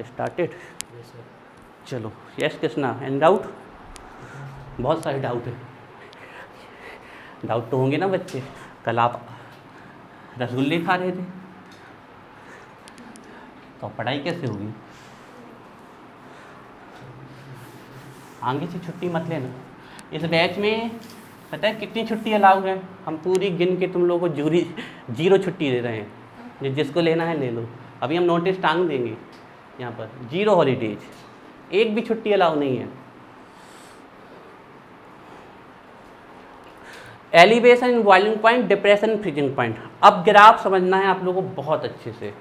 Started. चलो yes Krishna, any doubt? बहुत सारे डाउट है। डाउट तो होंगे ना बच्चे, कल आप रसगुल्ले खा रहे थे तो पढ़ाई कैसे होगी? आगे से छुट्टी मत लेना। इस बैच में पता है कितनी छुट्टी अलाउ है? हम पूरी गिन के तुम लोगों को जीरो छुट्टी दे रहे हैं। जिसको लेना है ले लो। अभी हम नोटिस टांग देंगे यहाँ पर, 0 हॉलीडेज, एक भी छुट्टी अलाउ नहीं है। Elevation in boiling point, depression freezing point. अब ग्राफ समझना है आप लोगों को बहुत अच्छे से,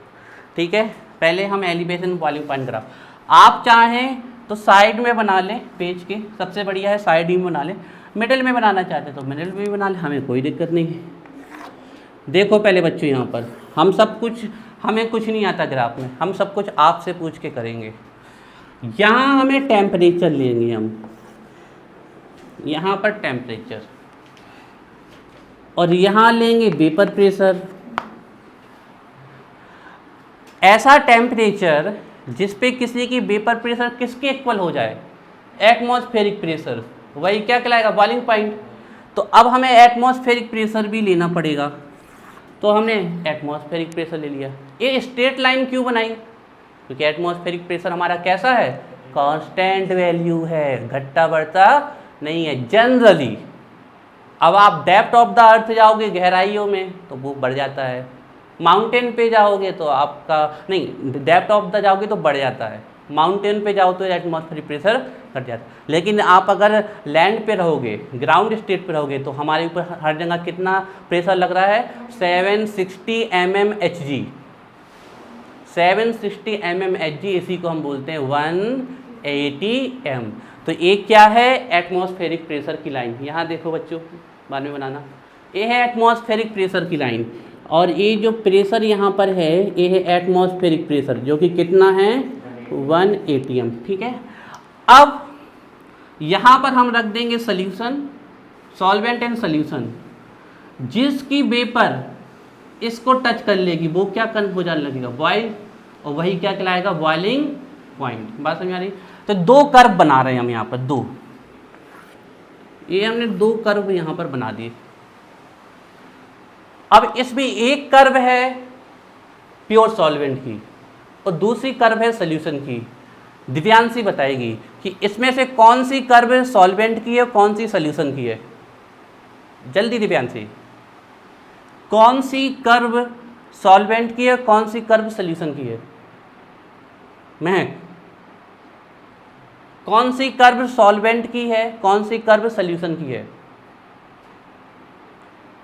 ठीक है? पहले हम एलिवेशन बॉइलिंग पॉइंट ग्राफ, आप चाहें तो साइड में बना लें, पेज के सबसे बढ़िया है साइड ही में बना लें। मिडिल में बनाना चाहते तो मिडिल में भी बना लें, हमें कोई दिक्कत नहीं है। देखो पहले बच्चों यहाँ पर हम सब कुछ, हमें कुछ नहीं आता ग्राफ में, हम सब कुछ आपसे पूछ के करेंगे। यहाँ हमें टेम्परेचर लेंगे हम, यहाँ पर टेम्परेचर, और यहाँ लेंगे वेपर प्रेशर। ऐसा टेम्परेचर जिस पे किसी की वेपर प्रेशर किसके इक्वल हो जाए? एटमॉस्फेरिक प्रेशर, वही क्या कहलाएगा? Boiling point. तो अब हमें एटमॉस्फेरिक प्रेशर भी लेना पड़ेगा, तो हमने एटमॉस्फेरिक प्रेशर ले लिया। ये स्ट्रेट लाइन क्यों बनाई? क्योंकि एटमॉस्फेरिक प्रेशर हमारा कैसा है? कांस्टेंट वैल्यू है, घटता बढ़ता नहीं है जनरली। अब आप डेप्थ ऑफ द अर्थ जाओगे गहराइयों में तो वो बढ़ जाता है, माउंटेन पे जाओगे तो आपका नहीं, डेप्थ ऑफ द जाओगे तो बढ़ जाता है, माउंटेन पे जाओ तो एटमॉस्फेरिक प्रेशर घट जाता है। लेकिन आप अगर लैंड पे रहोगे, ग्राउंड स्टेट पे रहोगे तो हमारे ऊपर हर जगह कितना प्रेशर लग रहा है? 760 mmHg, 760 mmHg, इसी को हम बोलते हैं 180 m। तो ये क्या है? एटमॉस्फेरिक प्रेशर की लाइन। यहाँ देखो बच्चों, बाद में बनाना, ये है एटमॉस्फेरिक प्रेशर की लाइन, और ये जो प्रेशर यहाँ पर है ये है एटमॉस्फेरिक प्रेशर, जो कि कितना है? 180 m, ठीक है? अब यहाँ पर हम रख देंगे सॉल्यूशन, सॉल्वेंट एंड सॉल्यूशन। जिसकी वेपर इसको टच कर लेगी वो क्या हो जाने लगेगा? बॉयल, और वही क्या कहलाएगा? Boiling point. बात समझ आ रही? तो दो कर्व बना रहे हैं हम यहाँ पर, दो, ये हमने दो कर्व यहाँ पर बना दिए। अब इसमें एक कर्व है प्योर सॉल्वेंट की और दूसरी कर्व है सॉल्यूशन की। दिव्यांशी बताएगी कि इसमें से कौन सी कर्व सॉल्वेंट की है, कौन सी सॉल्यूशन की है। जल्दी दिव्यांशी, कौन सी कर्व सॉल्वेंट की है, कौन सी कर्व सॉल्यूशन की है? महक, कौन सी कर्व सॉल्वेंट की है, कौन सी कर्व सॉल्यूशन की है?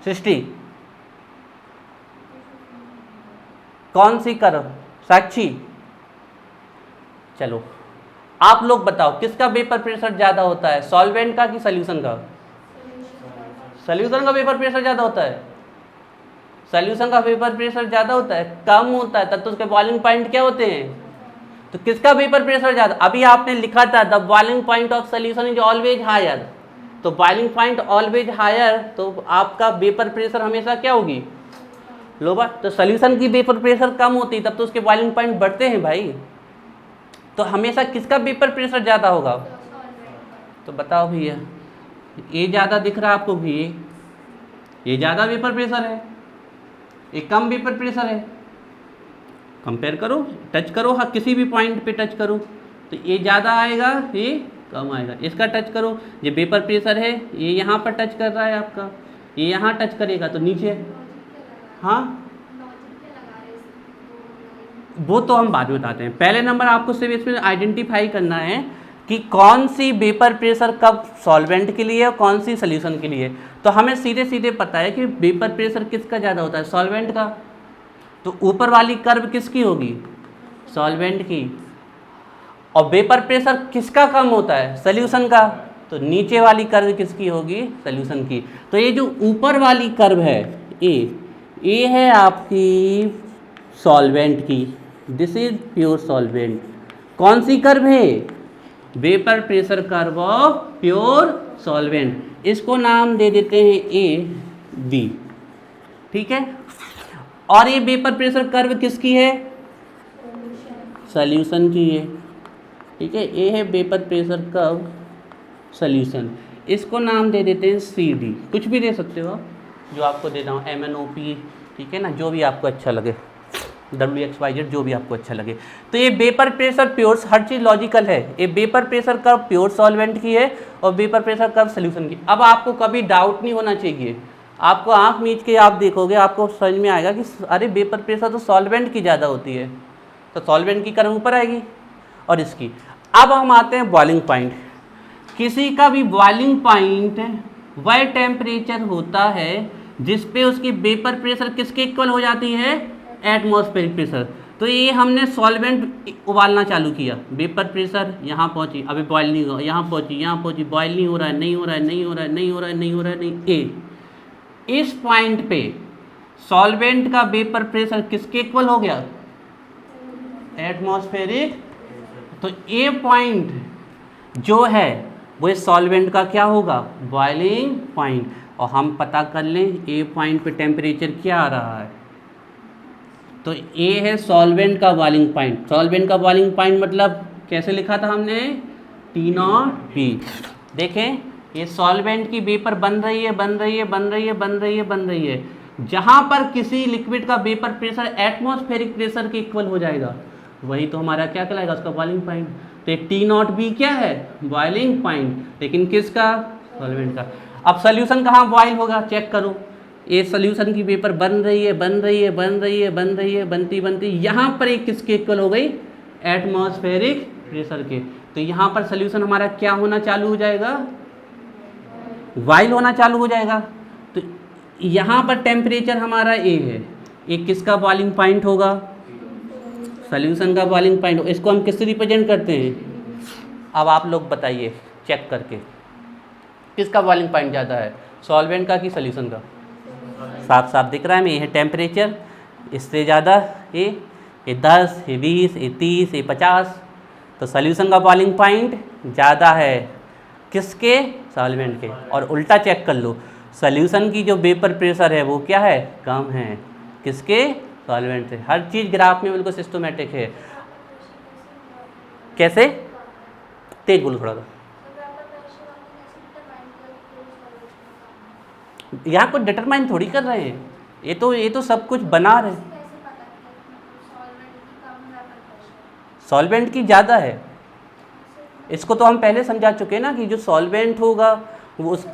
सृष्टि, कौन सी कर्व? साक्षी, चलो आप लोग बताओ किसका वेपर प्रेशर ज्यादा होता है, सॉल्वेंट का कि सॉल्यूशन का? सॉल्यूशन का वेपर प्रेशर ज्यादा होता है। सॉल्यूशन का वेपर प्रेशर ज्यादा होता है, कम होता है तब तो उसके बॉइलिंग पॉइंट क्या होते हैं? तो किसका वेपर प्रेशर ज्यादा? अभी आपने लिखा था the boiling point of solution is always higher, तो बॉइलिंग पॉइंट ऑलवेज हायर, तो आपका वेपर प्रेशर हमेशा क्या होगी? लोअर। तो सॉल्यूशन की वेपर प्रेशर कम होती तब तो उसके बॉइलिंग पॉइंट बढ़ते हैं भाई। तो हमेशा किसका वेपर प्रेशर ज़्यादा होगा? तो बताओ भैया, ये ज़्यादा दिख रहा है आपको भी? ये ज़्यादा वेपर प्रेशर है, ये कम वेपर प्रेशर है। कंपेयर करो, टच करो, हाँ किसी भी पॉइंट पे टच करो तो ये ज़्यादा आएगा, ये कम आएगा। इसका टच करो, ये वेपर प्रेशर है, ये यहाँ पर टच कर रहा है आपका, ये यहाँ टच करेगा तो नीचे। हाँ वो तो हम बाद में बताते हैं। पहले नंबर आपको सिर्फ इसमें आइडेंटिफाई करना है कि कौन सी वेपर प्रेशर कब सॉल्वेंट के लिए और कौन सी सॉल्यूशन के लिए। तो हमें सीधे सीधे पता है कि वेपर प्रेशर किसका ज़्यादा होता है? सॉल्वेंट का। तो ऊपर वाली कर्व किसकी होगी? सॉल्वेंट की। और वेपर प्रेशर किसका कम होता है? सॉल्यूशन का। तो नीचे वाली कर्व किसकी होगी? सॉल्यूशन की। तो ये जो ऊपर वाली कर्व है ये है आपकी सॉल्वेंट की, दिस इज प्योर सॉल्वेंट। कौन सी कर्व है? Vapour pressure curve of pure solvent. इसको नाम दे देते हैं ए बी, ठीक है। और ये वेपर प्रेशर कर्व किसकी है? सॉल्यूशन की ये, ठीक है, ये है वेपर प्रेशर कर्व सॉल्यूशन। इसको नाम दे देते हैं CD, कुछ भी दे सकते हो जो आपको देना हो, MNOP, ठीक है ना, जो भी आपको अच्छा लगे, WXYZ, जो भी आपको अच्छा लगे। तो ये वेपर प्रेशर प्योर, हर चीज़ लॉजिकल है। ये vapour pressure curve pure solvent की है और वेपर प्रेशर कर्व सॉल्यूशन की। अब आपको कभी डाउट नहीं होना चाहिए, आपको आंख मीच के आप देखोगे, आपको समझ में आएगा कि अरे वेपर प्रेशर तो सॉल्वेंट की ज़्यादा होती है, तो सॉल्वेंट की कर्व ऊपर आएगी और इसकी। अब हम आते हैं बॉइलिंग पॉइंट। किसी का भी बॉइलिंग पॉइंट वह टेम्परेचर होता है जिस पे उसकी वेपर प्रेशर किसके इक्वल हो जाती है, एटमॉस्फेरिक प्रेशर। तो ये हमने सॉल्वेंट उबालना चालू किया, वेपर प्रेशर यहाँ पहुँची, अभी बॉयल नहीं हुआ, यहाँ पहुँची, बॉयल नहीं हो रहा है, नहीं हो रहा है, नहीं हो रहा है, नहीं हो रहा है, नहीं हो रहा है, नहीं। इस पॉइंट पे सॉल्वेंट का वेपर प्रेशर किसके इक्वल हो गया, एटमॉस्फेरिक। तो ए पॉइंट जो है वो सॉल्वेंट का क्या होगा, बॉइलिंग पॉइंट। और हम पता कर लें ए पॉइंट पे टेम्परेचर क्या आ रहा है, तो ए है सॉल्वेंट का बॉइलिंग पॉइंट। सॉल्वेंट का बॉइलिंग पॉइंट मतलब कैसे लिखा था हमने, T0B। देखें ये सॉल्वेंट की वेपर बन रही है, बन रही है, बन रही है, बन रही है, बन रही है। जहाँ पर किसी लिक्विड का वेपर प्रेशर एटमॉस्फेरिक प्रेशर के इक्वल हो जाएगा, वही तो हमारा क्या कहलाएगा, उसका बॉइलिंग पॉइंट। तो एक T0B क्या है, बॉइलिंग पॉइंट, लेकिन किसका, सॉल्वेंट का। अब सोल्यूशन कहाँ बॉइल होगा, चेक करो। ये सोल्यूशन की वेपर बन रही है, बन रही है, बन रही है, बन रही है, बनती बनती यहाँ पर एक किसके इक्वल हो गई, एटमॉस्फेरिक प्रेशर के। तो यहाँ पर सोल्यूशन हमारा क्या होना चालू हो जाएगा, बॉइल होना चालू हो जाएगा। तो यहाँ पर टेम्परेचर हमारा ए है, एक किसका बॉइलिंग पॉइंट होगा, सोल्यूशन का बॉइलिंग पॉइंट। इसको हम किससे रिप्रेजेंट करते हैं, अब आप लोग बताइए चेक करके, किसका बॉइलिंग पॉइंट ज़्यादा है, सॉल्वेंट का कि सोल्यूशन का। साफ साफ दिख रहा है, ये है टेम्परेचर, इससे ज़्यादा ये 10, ये 20, ये 30, ये 50। तो सोल्यूशन का बॉइलिंग पॉइंट ज़्यादा है किसके, सॉल्वेंट के। और उल्टा चेक कर लो, सोल्यूशन की जो वेपर प्रेशर है वो क्या है, कम है, किसके, सॉल्वेंट से। हर चीज़ ग्राफ में बिल्कुल सिस्टमेटिक है। कैसे, तेज बोलो थोड़ा सा। यहाँ कुछ डिटरमाइन थोड़ी कर रहे हैं, ये तो सब कुछ बना रहे हैं। सॉल्वेंट की ज़्यादा है, इसको तो हम पहले समझा चुके हैं ना कि जो सॉल्वेंट होगा वो उस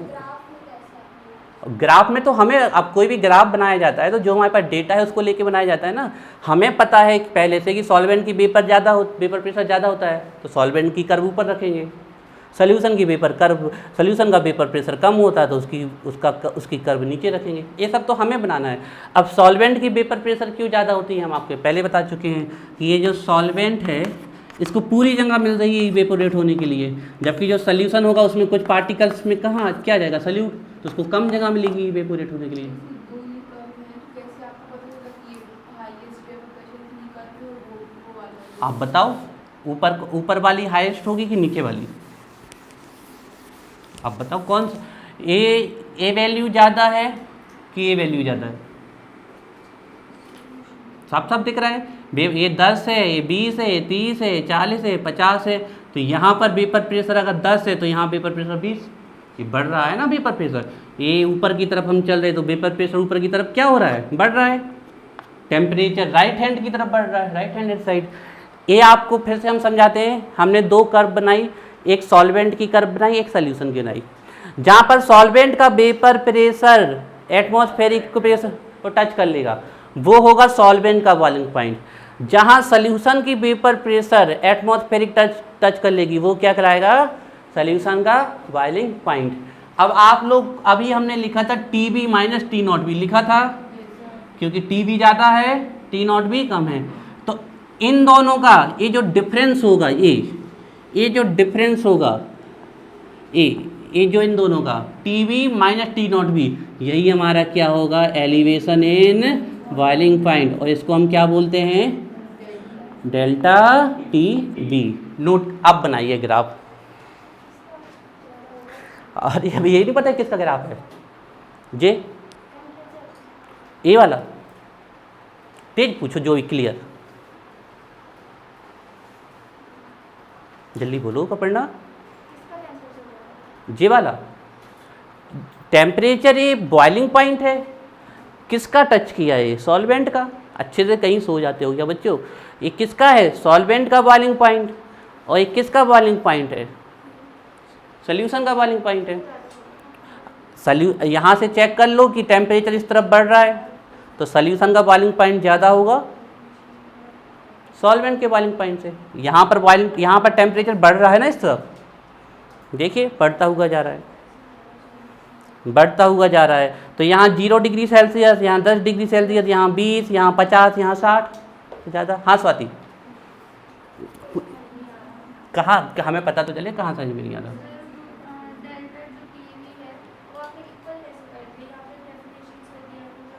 ग्राफ में, तो हमें अब कोई भी ग्राफ बनाया जाता है तो जो हमारे पास डेटा है उसको लेके बनाया जाता है ना। हमें पता है कि पहले से कि सॉल्वेंट की वेपर प्रेशर ज़्यादा होता है, तो सॉल्वेंट की कर्व ऊपर रखेंगे। सोल्यूशन की वेपर कर्व, सोल्यूशन का वेपर प्रेशर कम होता है तो उसकी कर्व नीचे रखेंगे। ये सब तो हमें बनाना है। अब सॉल्वेंट की वेपर प्रेशर क्यों ज़्यादा होती है, हम आपको पहले बता चुके हैं कि ये जो सॉल्वेंट है इसको पूरी जगह मिल रही है इवेपोरेट होने के लिए, जबकि जो सोल्यूशन होगा उसमें कुछ पार्टिकल्स में कहाँ क्या जाएगा, सॉल्यूट, तो उसको कम जगह मिलेगी इवेपोरेट होने के लिए। आप बताओ, ऊपर वाली हाईएस्ट होगी कि नीचे वाली, आप बताओ कौन सा, ए वैल्यू ज़्यादा है कि ए वैल्यू ज़्यादा है, साफ साफ दिख रहा है। ये 10 है, ये 20 है, ये 30 है, ये 40 है, 50 है। तो यहाँ पर वेपर प्रेशर अगर 10 है तो यहाँ वेपर प्रेशर 20, ये बढ़ रहा है ना वेपर प्रेशर। ये ऊपर की तरफ हम चल रहे तो वेपर प्रेशर ऊपर की तरफ क्या हो रहा है, बढ़ रहा है। टेम्परेचर राइट हैंड की तरफ बढ़ रहा है, राइट हैंड साइड। ये आपको फिर से हम समझाते हैं, हमने 2 कर्व बनाई, एक सॉल्वेंट की कर्व बनाई, एक सोल्यूशन की बनाई। जहाँ पर सॉल्वेंट का वेपर प्रेशर एटमॉस्फेरिक प्रेशर को टच कर लेगा वो होगा सॉल्वेंट का बॉइलिंग पॉइंट। जहाँ सोल्यूशन की वेपर प्रेशर एटमॉस्फेरिक टच कर लेगी वो क्या कहलाएगा, सोल्यूशन का बॉइलिंग पॉइंट। अब आप लोग, अभी हमने लिखा था TB माइनस T0B लिखा था, क्योंकि TB ज़्यादा है T0B कम है। तो इन दोनों का ये जो डिफरेंस होगा, ये जो डिफरेंस होगा, ये जो इन दोनों का TB माइनस T0B, यही हमारा क्या होगा, एलिवेशन इन बॉइलिंग पॉइंट। और इसको हम क्या बोलते हैं, डेल्टा TB। नोट अब बनाइए ग्राफ। और अभी यही नहीं पता है किसका ग्राफ है, जे ए वाला, तेज पूछो जो भी क्लियर। जल्दी बोलो का पढ़ना। जे वाला टेम्परेचर ये बॉइलिंग पॉइंट है, किसका टच किया है? सॉल्वेंट का। अच्छे से कहीं सो जाते हो क्या बच्चों? ये किसका है? सॉल्वेंट का बॉइलिंग पॉइंट। और ये किसका बॉइलिंग पॉइंट है? सॉल्यूशन का बॉइलिंग पॉइंट है। यहाँ से चेक कर लो कि टेम्परेचर इस तरफ बढ़ रहा है तो सॉल्यूशन का बॉइलिंग पॉइंट ज़्यादा होगा सॉल्वेंट के बॉइलिंग पॉइंट से। यहाँ पर टेम्परेचर बढ़ रहा है ना इस तरफ, देखिए बढ़ता हुआ जा रहा है, बढ़ता हुआ जा रहा है। तो यहाँ 0 डिग्री सेल्सियस, यहाँ 10 डिग्री सेल्सियस, यहाँ 20, यहाँ 50, यहाँ 60 ज़्यादा। हाँ स्वाति, कहाँ हमें पता तो चले कहाँ समझ में नहीं आ रहा।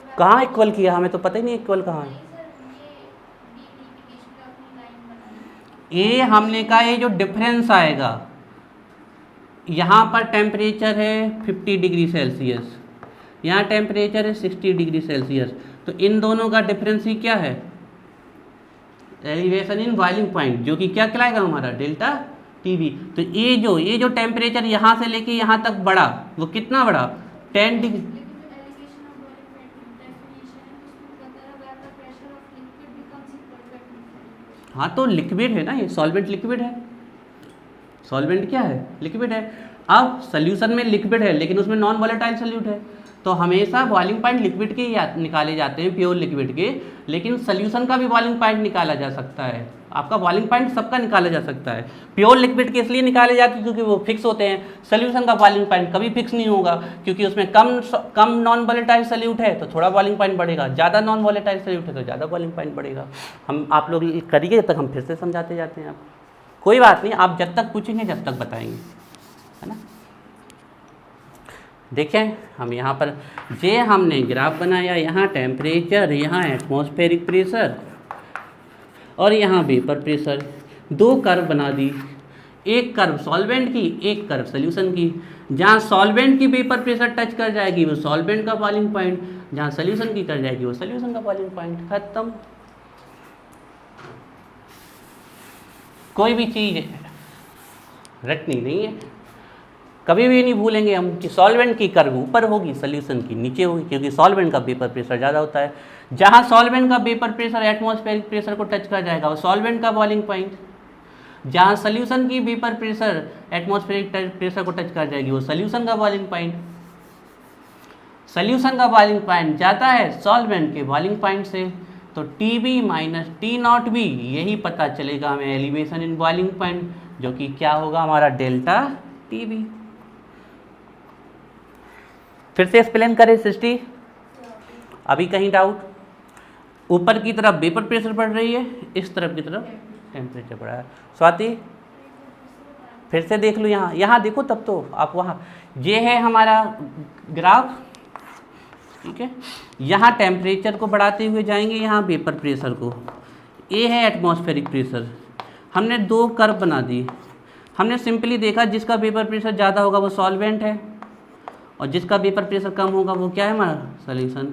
कहाँ इक्वल किया? हमें तो पता ही नहीं इक्वल कहाँ है। ये हमने कहा ये जो डिफरेंस आएगा, यहाँ पर टेम्परेचर है 50 डिग्री सेल्सियस, यहाँ टेम्परेचर है 60 डिग्री सेल्सियस, तो इन दोनों का डिफरेंस ही क्या है? एलिवेशन इन बॉइलिंग पॉइंट, जो कि क्या कहलाएगा हमारा? Delta TV. तो ये जो टेम्परेचर यहाँ से लेके यहाँ तक बढ़ा, वो कितना बढ़ा? 10 डिग्री। हाँ तो लिक्विड है ना ये, सॉल्वेंट लिक्विड है। सॉल्वेंट क्या है? लिक्विड है। अब सॉल्यूशन में लिक्विड है लेकिन उसमें नॉन वॉलेटाइल सॉल्यूट है, तो हमेशा बॉइलिंग पॉइंट लिक्विड के ही निकाले जाते हैं, प्योर लिक्विड के। लेकिन सॉल्यूशन का भी बॉइलिंग पॉइंट निकाला जा सकता है। आपका बॉइलिंग पॉइंट सबका निकाला जा सकता है। प्योर लिक्विड के इसलिए निकाले जाते हैं क्योंकि वो फिक्स होते हैं। सॉल्यूशन का बॉइलिंग पॉइंट कभी फिक्स नहीं होगा क्योंकि उसमें कम नॉन वॉलेटाइल सॉल्यूट है तो थोड़ा बॉइलिंग पॉइंट बढ़ेगा, ज़्यादा नॉन वॉलेटाइल सॉल्यूट है तो ज़्यादा बॉइलिंग पॉइंट बढ़ेगा। आप लोग करिए, जब तक हम फिर से समझाते जाते हैं। आप कोई बात नहीं, आप जब तक पूछेंगे जब तक बताएंगे, है ना। देखें हम यहाँ पर ये हमने ग्राफ बनाया, यहाँ टेम्परेचर, यहाँ एटमॉस्फेरिक प्रेशर और यहाँ वेपर प्रेशर। 2 कर्व बना दी, एक कर्व सॉल्वेंट की, एक कर्व सॉल्यूशन की। जहाँ सॉल्वेंट की वेपर प्रेशर टच कर जाएगी वो सॉल्वेंट का बॉइलिंग पॉइंट, जहाँ सॉल्यूशन की कर जाएगी वो सॉल्यूशन का बॉइलिंग पॉइंट। खत्म। कोई भी चीज़ रटनी नहीं है, कभी भी नहीं भूलेंगे हम कि सॉल्वेंट की कर्व ऊपर होगी, सॉल्यूशन की नीचे होगी, क्योंकि सॉल्वेंट का वेपर प्रेशर ज़्यादा होता है। जहाँ सॉल्वेंट का वेपर प्रेशर एटमॉस्फेरिक प्रेशर को टच कर जाएगा वो सॉल्वेंट का बॉइलिंग पॉइंट, जहाँ सॉल्यूशन की वेपर प्रेशर एटमॉस्फेरिक प्रेशर को टच कर जाएगी वो सॉल्यूशन का बॉइलिंग पॉइंट। सॉल्यूशन का बॉइलिंग पॉइंट जाता है सॉल्वेंट के बॉइलिंग पॉइंट से, तो TB माइनस T0B, यही पता चलेगा हमें एलिवेशन इन बॉइलिंग पॉइंट, जो कि क्या होगा हमारा डेल्टा TB। फिर से एक्सप्लेन करें सृष्टि, अभी कहीं डाउट? ऊपर की तरफ वेपर प्रेशर बढ़ रही है, इस तरफ की तरफ टेम्परेचर बढ़ा है। स्वाति फिर से देख लो, यहाँ देखो, तब तो आप वहाँ, ये है हमारा ग्राफ, ठीक है। यहाँ टेम्परेचर को बढ़ाते हुए जाएंगे, यहाँ वेपर प्रेशर को, ये है एटमॉस्फेरिक प्रेशर। हमने 2 कर्व बना दी, हमने सिंपली देखा जिसका वेपर प्रेशर ज़्यादा होगा वो सॉल्वेंट है और जिसका वेपर प्रेशर कम होगा वो क्या है हमारा? सॉल्यूशन।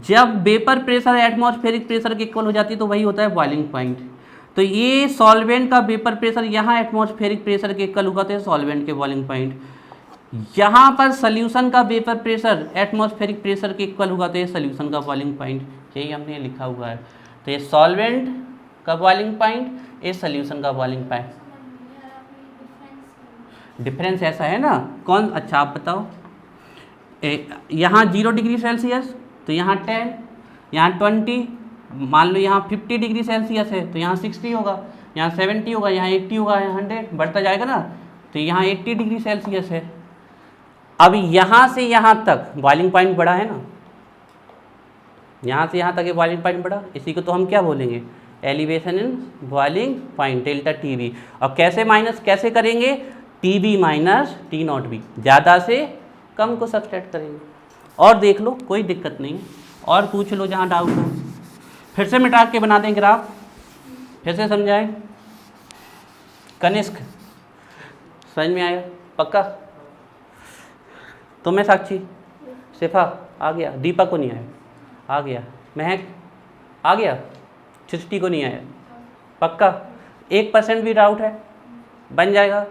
जब वेपर प्रेशर एटमॉस्फेरिक प्रेशर के इक्वल हो जाती है तो वही होता है बॉइलिंग पॉइंट। तो ये सॉल्वेंट का वेपर प्रेशर यहाँ एटमॉस्फेरिक प्रेशर के इक्वल होगा तो सॉल्वेंट के बॉइलिंग पॉइंट। यहाँ पर सॉल्यूशन का वेपर प्रेशर एटमॉस्फेरिक प्रेशर के इक्वल होगा तो ये सॉल्यूशन का बॉइलिंग पॉइंट, यही हमने लिखा हुआ है। तो ये सॉल्वेंट का बॉइलिंग पॉइंट, ये सॉल्यूशन का बॉइलिंग पॉइंट। डिफरेंस ऐसा है ना कौन? अच्छा आप बताओ, यहाँ 0 डिग्री सेल्सियस तो यहाँ 10, यहाँ 20, मान लो यहाँ 50 डिग्री सेल्सियस है तो यहाँ 60 होगा, यहाँ 70 होगा, यहाँ 80 होगा, यहाँ 100 बढ़ता जाएगा ना। तो यहाँ 80 डिग्री सेल्सियस है। अब यहाँ से यहाँ तक बॉइलिंग पॉइंट बढ़ा है ना, यहाँ से यहाँ तक ये बॉइलिंग पॉइंट बढ़ा, इसी को तो हम क्या बोलेंगे? Elevation in boiling point, delta TB। और कैसे माइनस कैसे करेंगे? TB माइनस T0B, ज़्यादा से कम को सब्सट्रैक्ट करेंगे। और देख लो, कोई दिक्कत नहीं है, और पूछ लो जहाँ डाउट हो। फिर से मिटा के बना दें ग्राफ, फिर से समझाएं। कनिष्क समझ में आया? पक्का? तो मैं साक्षी, सिफा आ गया, दीपक को नहीं आया, आ गया, महक आ गया, सृष्टि को नहीं आया, पक्का? 1% भी डाउट है? बन जाएगा।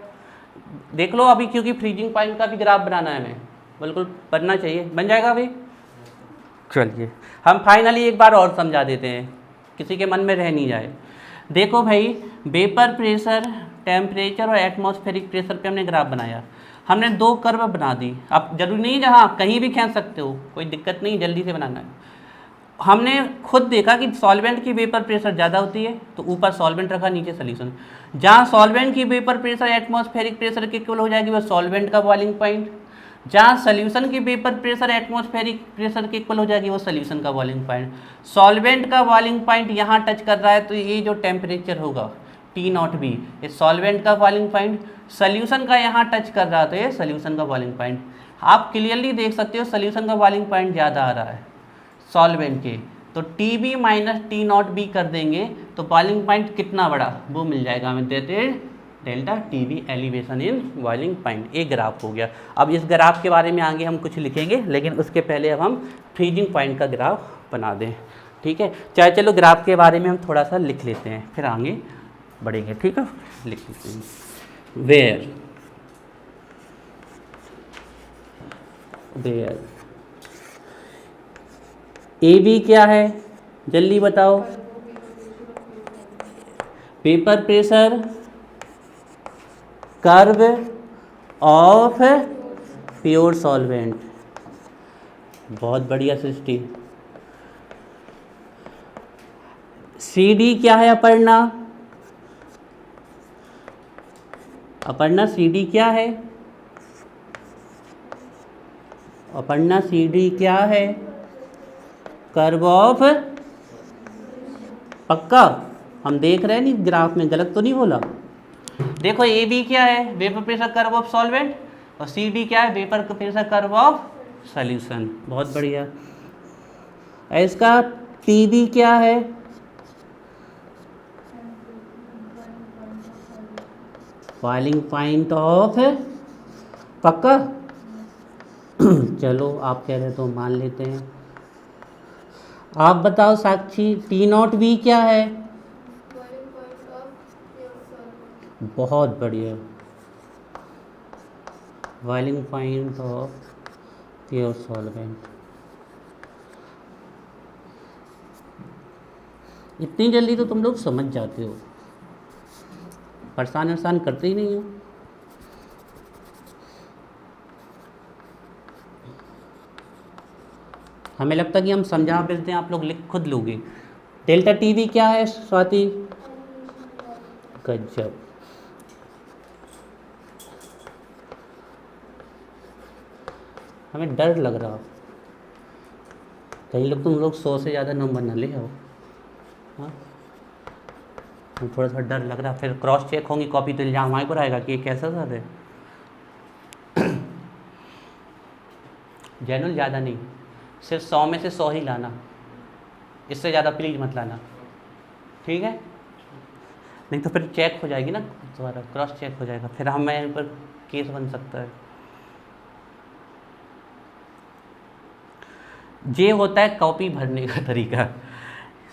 देख लो अभी, क्योंकि फ्रीजिंग पॉइंट का भी ग्राफ बनाना है हमें, बिल्कुल बनना चाहिए, बन जाएगा अभी। चलिए हम फाइनली एक बार और समझा देते हैं, किसी के मन में रह नहीं जाए। देखो भाई, वेपर प्रेशर, टेम्परेचर और एटमॉस्फेरिक प्रेशर पे हमने ग्राफ बनाया, हमने 2 कर्व बना दी। अब जरूरी नहीं जहाँ कहीं भी खींच सकते हो, कोई दिक्कत नहीं, जल्दी से बनाना है। हमने खुद देखा कि सॉल्वेंट की वेपर प्रेशर ज़्यादा होती है, तो ऊपर सॉल्वेंट रखा, नीचे सॉल्यूशन। जहाँ सॉल्वेंट की वेपर प्रेशर एटमॉस्फेरिक प्रेशर के इक्वल हो जाएगी वो सॉल्वेंट का बॉइलिंग पॉइंट, जहाँ सॉल्यूशन की वेपर प्रेशर एटमॉस्फेरिक प्रेशर के इक्वल हो जाएगी वो सॉल्यूशन का बॉइलिंग पॉइंट। सॉल्वेंट का बॉइलिंग पॉइंट यहाँ टच कर रहा है, तो ये जो टेम्परेचर होगा T0B, ये सॉल्वेंट का बॉइलिंग पॉइंट। सॉल्यूशन का यहाँ टच कर रहा है, तो ये सॉल्यूशन का बॉइलिंग पॉइंट। आप क्लियरली देख सकते हो सॉल्यूशन का बॉइलिंग पॉइंट ज़्यादा आ रहा है सॉल्वेंट के, तो TB माइनस T0B कर देंगे तो बॉइलिंग पॉइंट कितना बड़ा वो मिल जाएगा हमें, देते delta TB elevation in boiling point. एक ग्राफ हो गया। अब इस ग्राफ के बारे में आगे हम कुछ लिखेंगे, लेकिन उसके पहले अब हम फ्रीजिंग पॉइंट का ग्राफ बना दें, ठीक है। चाहे चलो ग्राफ के बारे में हम थोड़ा सा लिख लेते हैं, फिर आगे बढ़ेंगे, ठीक है। लिख लेते हैं, वेयर AB क्या है, जल्दी बताओ। Paper pressure curve of pure solvent, बहुत बढ़िया सृष्टि। CD क्या है अपर्णा, अपर्णा CD क्या है, अपर्णा CD क्या है, कर्व ऑफ, पक्का हम देख रहे हैं नहीं ग्राफ में, गलत तो नहीं बोला। देखो AB क्या है, vapour pressure curve of solvent, और CD क्या है, vapour pressure curve of solution, बहुत बढ़िया। इसका TB क्या है, बॉइलिंग पॉइंट ऑफ, पक्का चलो आप कह रहे तो मान लेते हैं। आप बताओ साक्षी, T0B क्या है, बहुत बढ़िया, boiling point of pure solvent. इतनी जल्दी तो तुम लोग समझ जाते हो, परेशान करते ही नहीं हो। हमें लगता है कि हम समझा भेजते हैं, आप लोग लिख खुद लोगे। डेल्टा TB क्या है स्वाति, गजब। हमें डर लग रहा, कई लोग तुम लोग 100 से ज़्यादा नंबर ना ले आओ। हाँ, थोड़ा सा डर लग रहा, फिर क्रॉस चेक होंगी कॉपी तो इल्जाम हमारे पर आएगा कि ये कैसा सर है। जनरल ज़्यादा नहीं, सिर्फ 100 में से 100 ही लाना, इससे ज़्यादा प्लीज़ मत लाना, ठीक है। नहीं तो फिर चेक हो जाएगी ना दोबारा, क्रॉस चेक हो जाएगा, फिर हमें पर केस बन सकता है। ये होता है कॉपी भरने का तरीका,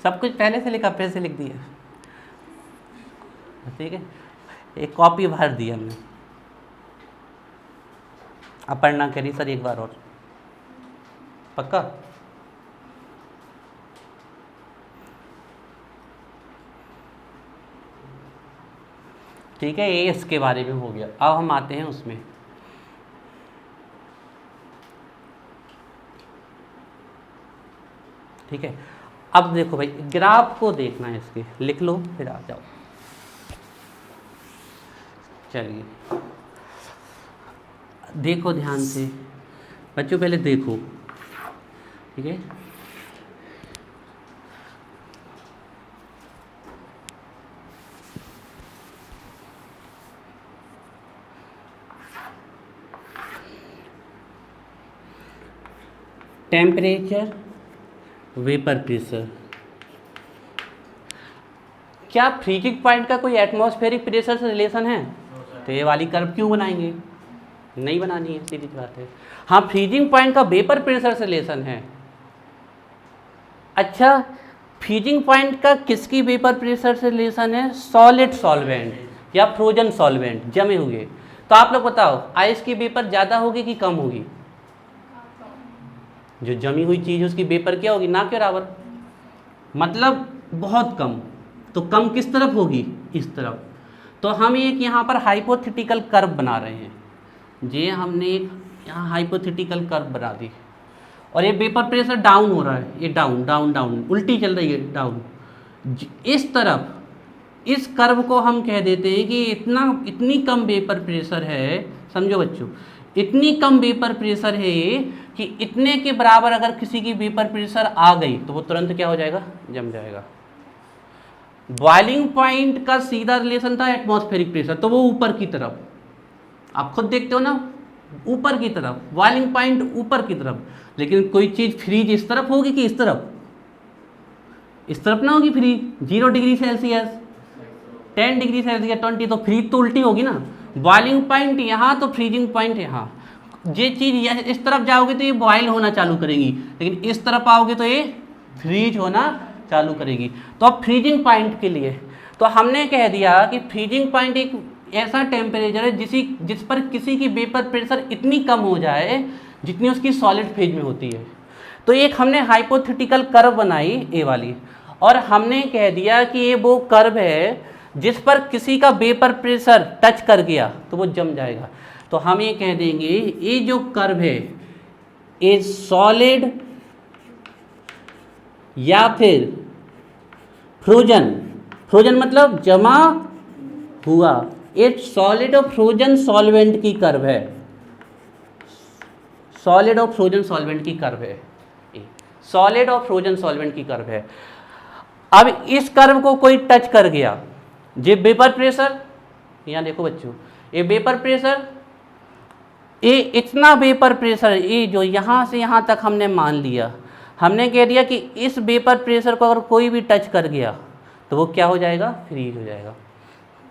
सब कुछ पहले से लिखा फिर से लिख दिया, ठीक है। एक कॉपी भर दी हमने। अपर्णा करी सर एक बार और, पक्का। ठीक है, ये इसके बारे में हो गया। अब हम आते हैं उसमें, ठीक है। अब देखो भाई, ग्राफ को देखना है इसके, लिख लो फिर आ जाओ। चलिए देखो ध्यान से बच्चों, पहले देखो, ठीक है। टेम्परेचर, वेपर प्रेशर, क्या फ्रीजिंग पॉइंट का कोई एटमॉस्फेरिक प्रेशर से रिलेशन है? तो ये वाली कर्व क्यों बनाएंगे, नहीं बनानी है, सीधी बात है। हाँ, फ्रीजिंग पॉइंट का वेपर प्रेशर से रिलेशन है। अच्छा, फ्रीजिंग पॉइंट का किसकी वेपर प्रेशर से रिलेशन है? Solid solvent. या फ्रोजन सॉल्वेंट जमे हुए, तो आप लोग बताओ आइस की वेपर ज़्यादा होगी कि कम होगी? जो जमी हुई चीज़ उसकी वेपर क्या होगी, ना के बराबर, मतलब बहुत कम। तो कम किस तरफ होगी, इस तरफ। तो हम एक यहाँ पर हाइपोथेटिकल कर्व बना रहे हैं, ये हमने एक यहाँ हाइपोथेटिकल कर्व बना दी, और ये वेपर प्रेशर डाउन हो रहा है, ये डाउन डाउन डाउन उल्टी चल रही है डाउन इस तरफ। इस कर्व को हम कह देते हैं कि इतनी कम वेपर प्रेशर है, समझो बच्चों, इतनी कम वेपर प्रेशर है कि इतने के बराबर अगर किसी की वेपर प्रेशर आ गई तो वो तुरंत क्या हो जाएगा, जम जाएगा। बॉइलिंग पॉइंट का सीधा रिलेशन था एटमॉस्फेरिक प्रेशर, तो वो ऊपर की तरफ, आप खुद देखते हो ना, ऊपर की तरफ, बॉइलिंग पॉइंट ऊपर की तरफ। लेकिन कोई चीज़ फ्रीज इस तरफ होगी कि इस तरफ, इस तरफ ना होगी freeze. 0 degree Celsius, 10 degree Celsius, 20, तो फ्रीज तो उल्टी होगी ना। बॉइलिंग पॉइंट यहाँ तो फ्रीजिंग पॉइंट यहाँ। ये चीज़ इस तरफ जाओगे तो ये बॉयल होना चालू करेगी, लेकिन इस तरफ आओगे तो ये फ्रीज होना चालू करेगी। तो अब फ्रीजिंग पॉइंट के लिए तो हमने कह दिया कि फ्रीजिंग पॉइंट एक ऐसा टेम्परेचर है जिस पर किसी की वेपर प्रेशर इतनी कम हो जाए जितनी उसकी सॉलिड फेज में होती है। तो एक हमने हाइपोथेटिकल कर्व बनाई ए वाली, और हमने कह दिया कि ये वो कर्व है जिस पर किसी का वेपर प्रेशर टच कर गया तो वो जम जाएगा। तो हम ये कह देंगे ये जो कर्व है ये सॉलिड या फिर फ्रोजन, फ्रोजन मतलब जमा हुआ, एक सॉलिड और फ्रोजन सॉल्वेंट की कर्व है, सॉलिड और फ्रोजन सॉल्वेंट की कर्व है, सॉलिड और फ्रोजन सॉल्वेंट की कर्व है। अब इस कर्व को कोई टच कर गया, ये वेपर प्रेशर, यहाँ देखो बच्चों, ये वेपर प्रेशर, ये इतना वेपर प्रेशर, ये जो यहाँ से यहाँ तक हमने मान लिया, हमने कह दिया कि इस वेपर प्रेशर को अगर कोई भी टच कर गया तो वो क्या हो जाएगा, फ्रीज हो जाएगा।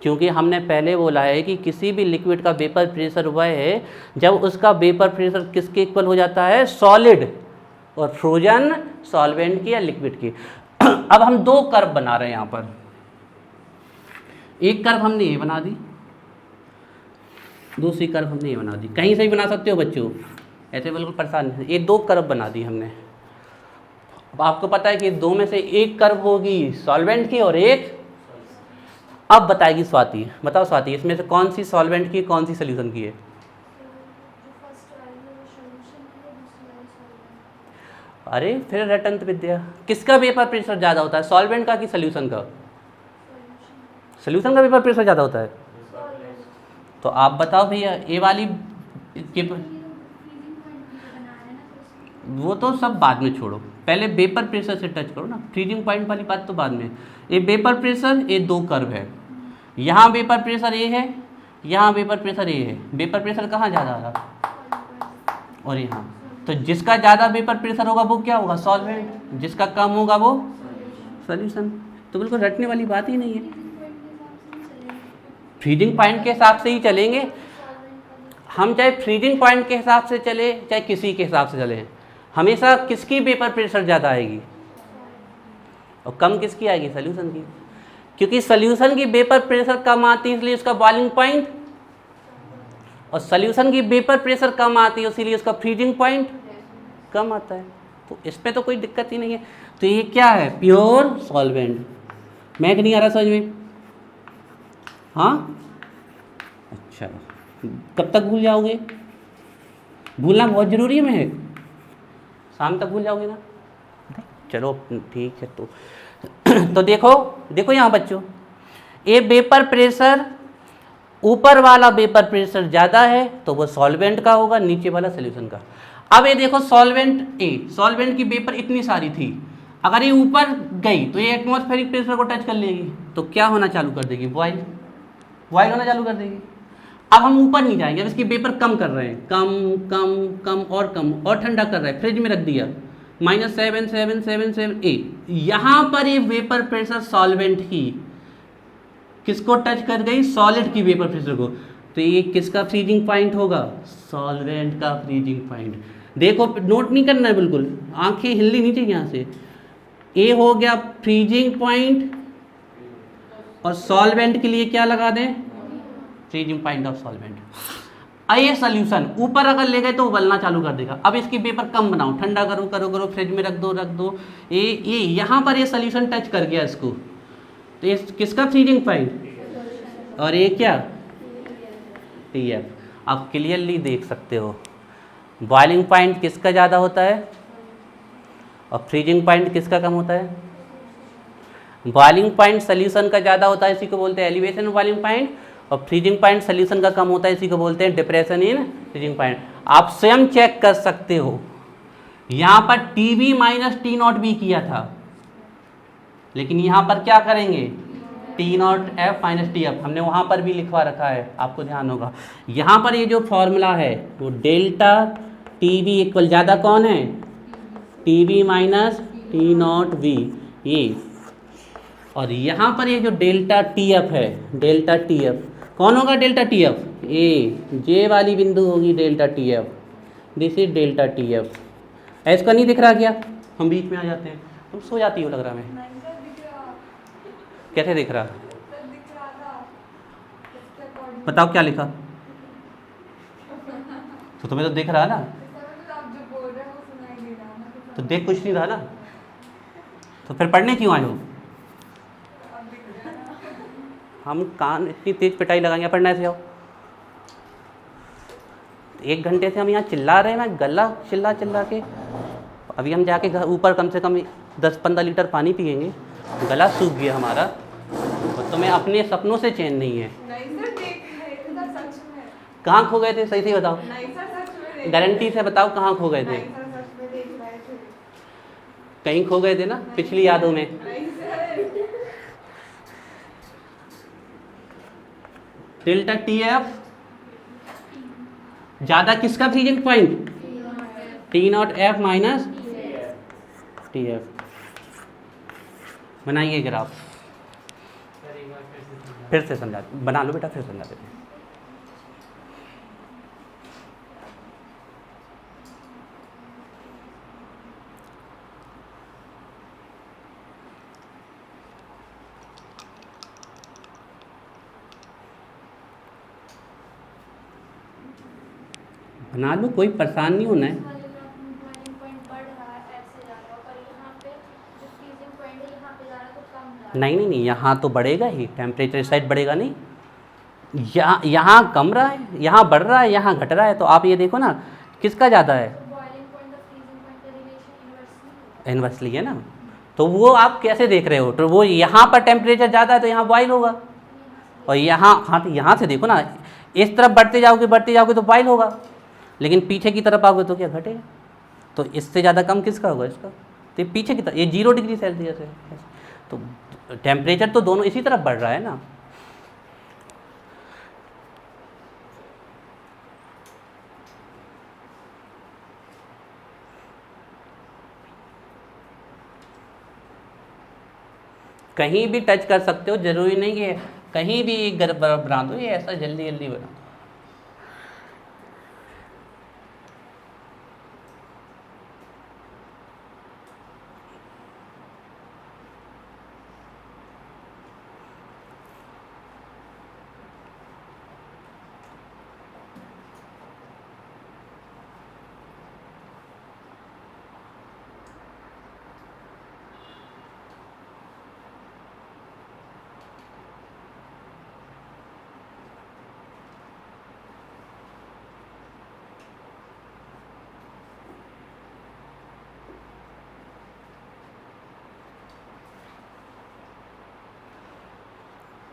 क्योंकि हमने पहले बोला है कि किसी भी लिक्विड का वेपर प्रेशर वह है जब उसका वेपर प्रेशर किसके इक्वल हो जाता है, सॉलिड और फ्रोजन सॉल्वेंट की या लिक्विड की। अब हम दो कर्व बना रहे हैं यहाँ पर, एक कर्व हमने ये बना दी, दूसरी कर्व हमने ये बना दी। कहीं से भी बना सकते हो बच्चों, ऐसे बिल्कुल परेशान नहीं। ये दो कर्व बना दी हमने। अब आपको पता है कि दो में से एक कर्व होगी सॉल्वेंट की और एक, अब बताएगी स्वाति, बताओ स्वाति इसमें से कौन सी सॉल्वेंट की कौन सी सोल्यूशन की है? अरे फिर रटंत विद्या, किसका वेपर प्रेशर ज़्यादा होता है, सॉल्वेंट का कि सोल्यूशन का? सोल्यूशन का वेपर प्रेशर ज़्यादा होता है। तो आप बताओ भैया ये वाली वो तो सब बाद में छोड़ो, पहले वेपर प्रेशर से टच करो ना, फ्रीजिंग पॉइंट वाली बात तो बाद में। ये वेपर प्रेशर, ये दो कर्व है, यहाँ वेपर प्रेशर ये है, यहाँ वेपर प्रेशर ये है। वेपर प्रेशर कहाँ ज़्यादा आ रहा, और यहाँ। तो जिसका ज़्यादा वेपर प्रेशर होगा वो क्या होगा, सॉल्वेंट, जिसका कम होगा वो सॉल्यूशन। तो बिल्कुल रटने वाली बात ही नहीं है, फ्रीजिंग पॉइंट के हिसाब से ही चलेंगे हम, चाहे फ्रीजिंग पॉइंट के हिसाब से चले चाहे किसी के हिसाब से चले, हमेशा किसकी वेपर प्रेशर ज़्यादा आएगी और कम किसकी आएगी, सोल्यूशन की। क्योंकि सोल्यूशन की वेपर प्रेशर कम आती है इसलिए उसका बॉइलिंग पॉइंट, और सोल्यूशन की वेपर प्रेशर कम आती है इसीलिए उसका फ्रीजिंग पॉइंट कम आता है। तो इस पर तो कोई दिक्कत ही नहीं है। तो ये क्या है, प्योर सॉल्वेंट। मैं कि नहीं आ रहा समझ में? हाँ अच्छा, कब तक भूल जाओगे? भूलना बहुत ज़रूरी है महक, शाम तक भूल जाओगे ना? चलो ठीक है। तो देखो यहाँ बच्चों, ये वेपर प्रेशर, ऊपर वाला वेपर प्रेशर ज़्यादा है तो वो सॉल्वेंट का होगा, नीचे वाला सोल्यूशन का। अब ये देखो सॉल्वेंट, सॉल्वेंट की वेपर इतनी सारी थी, अगर ये ऊपर गई तो ये एटमॉस्फेरिक प्रेशर को टच कर लेगी तो क्या होना चालू कर देगी, बॉयल होना चालू कर देगी। अब हम ऊपर नहीं जाएंगे, अब इसकी वेपर कम कर रहे हैं, कम कम कम और ठंडा कर रहे हैं, फ्रिज में रख दिया, -77778। यहाँ पर ये वेपर प्रेशर सॉल्वेंट की किसको टच कर गई, सॉलिड की वेपर प्रेशर को, तो ये किसका फ्रीजिंग पॉइंट होगा, सॉल्वेंट का फ्रीजिंग पॉइंट। देखो नोट नहीं करना है बिल्कुल, आंखें हिलनी नहीं चाहिए यहाँ से। ए हो गया फ्रीजिंग पॉइंट, और सॉल्वेंट के लिए क्या लगा दें, फ्रीजिंग पॉइंट ऑफ सॉल्वेंट। ये सोल्यूशन ऊपर अगर ले गए तो उबलना चालू कर देगा। अब इसकी वेपर कम बनाओ, ठंडा करो करो करो, फ्रिज में रख दो। ये यहाँ पर ये सोल्यूशन टच कर गया इसको, तो ये किसका फ्रीजिंग पॉइंट, और ये क्या, TF। आप क्लियरली देख सकते हो बॉइलिंग पॉइंट किसका ज़्यादा होता है और फ्रीजिंग पॉइंट किसका कम होता है। बॉइलिंग पॉइंट सोल्यूशन का ज़्यादा होता है, इसी को बोलते हैं एलिवेशन बॉइलिंग पॉइंट, और फ्रीजिंग पॉइंट सोल्यूशन का कम होता है, इसी को बोलते हैं डिप्रेशन इन फ्रीजिंग पॉइंट। आप स्वयं चेक कर सकते हो, यहाँ पर TB माइनस T0 भी किया था, लेकिन यहाँ पर क्या करेंगे, T0F माइनस TF, हमने वहाँ पर भी लिखवा रखा है, आपको ध्यान होगा। यहाँ पर ये जो फॉर्मूला है वो डेल्टा TB इक्वल ज़्यादा कौन है, TB माइनस T0V ये, और यहाँ पर ये जो डेल्टा TF है, डेल्टा TF कौन होगा, डेल्टा TF जे वाली बिंदु होगी delta TF, this is delta TF। ऐसा का नहीं दिख रहा क्या, हम बीच में आ जाते हैं, तुम सो जाती हो लग रहा मैं, कैसे दिख रहा, बताओ क्या लिखा, तो तुम्हें तो दिख रहा ना, तो देख कुछ नहीं रहा ना, तो फिर पढ़ने क्यों आए हो। हम कान इतनी तेज पिटाई लगाएंगे, पढ़ना से आओ। 1 घंटे से हम यहाँ चिल्ला रहे हैं, मैं गला चिल्ला के, अभी हम जाके ऊपर कम से कम 10-15 लीटर पानी पियेंगे, गला सूख गया हमारा, और तुम्हें अपने सपनों से चैन नहीं है। कहाँ खो गए थे, सही से बताओ, गारंटी से बताओ कहाँ खो गए थे, कहीं खो गए थे ना पिछली यादों में। डेल्टा TF ज़्यादा किसका freezing point, T0F minus TF। बनाइए ग्राफ, फिर से समझा, बना लो बेटा, फिर समझा देते हैं। बना लो, कोई परेशान नहीं होना है। नहीं, यहाँ तो बढ़ेगा ही, टेम्परेचर साइड बढ़ेगा नहीं, यहाँ कम रहा है, यहाँ बढ़ रहा है, यहाँ घट रहा है, तो आप ये देखो ना किसका ज़्यादा है, इनवर्सली है ना, तो वो आप कैसे देख रहे हो, तो वो यहाँ पर टेम्परेचर ज़्यादा है तो यहाँ बॉयल होगा, और यहाँ, हाँ तो यहाँ से देखो ना, इस तरफ बढ़ते जाओगे तो बॉयल होगा, लेकिन पीछे की तरफ आओगे तो क्या घटेगा, तो इससे ज़्यादा कम किसका होगा, इसका, तो पीछे की तरफ, ये 0 डिग्री सेल्सियस है, तो टेम्परेचर तो दोनों इसी तरफ बढ़ रहा है ना। कहीं भी टच कर सकते हो, जरूरी नहीं कि कहीं भी बना दो, ये ऐसा जल्दी बना दो।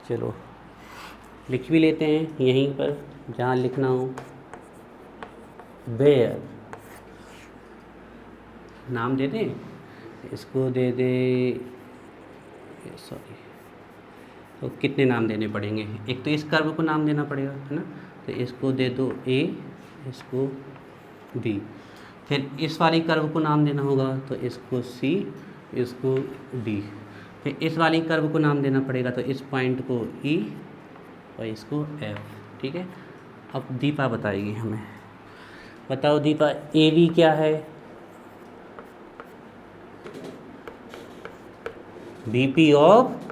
चलो लिख भी लेते हैं यहीं पर जहाँ लिखना हो, वेयर, नाम दे दें, इसको दे दे, सॉरी, तो कितने नाम देने पड़ेंगे, एक तो इस कर्व को नाम देना पड़ेगा, है ना, तो इसको दे दो A, इसको B, फिर इस वाली कर्व को नाम देना होगा, तो इसको C, इसको D, फिर इस वाली कर्व को नाम देना पड़ेगा, तो इस पॉइंट को E और इसको F, ठीक है। अब दीपा बताएगी हमें, बताओ दीपा, AB क्या है, BP ऑफ